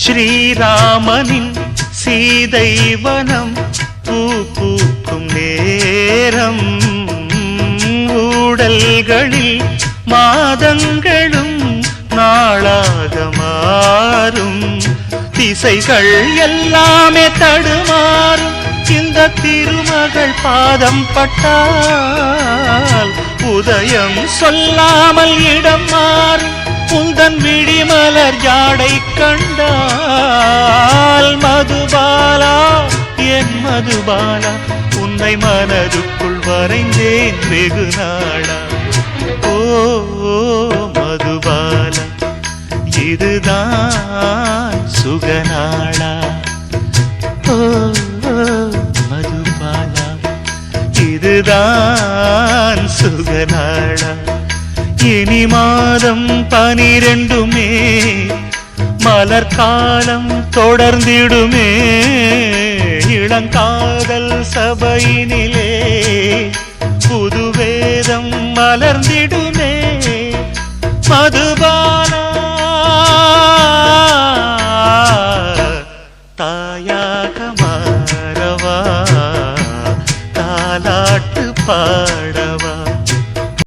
ஸ்ரீராமனின் சீதை வனம் பூ பூக்கும் நேரம் ஊடல்களில் மாதங்களும் நாளாக மாறும் திசைகள் எல்லாமே தடுமாறும் இந்த திருமகள் பாதம் பட்டால் உதயம் சொல்லாமல் இடம் மாறும் உந்தன் விழிமலர் ஜாடை கண்டால் மதுபாலா என் மதுபாலா உன்னை மனதுக்குள் வரைந்தேன் வெகு நாளா ஓ மதுபாலா இதுதான் சுகநாளா ஓ மதுபாலா இதுதான் சுகநாளா இனி மாதம் 12மே மலர் காலம் தொடர்ந்திடுமே இளங்காதல் சபையினிலே புது வேதம் மலர்ந்திடுமே மதுபாலா தாயாக மாறவா தாலாட்டு பாட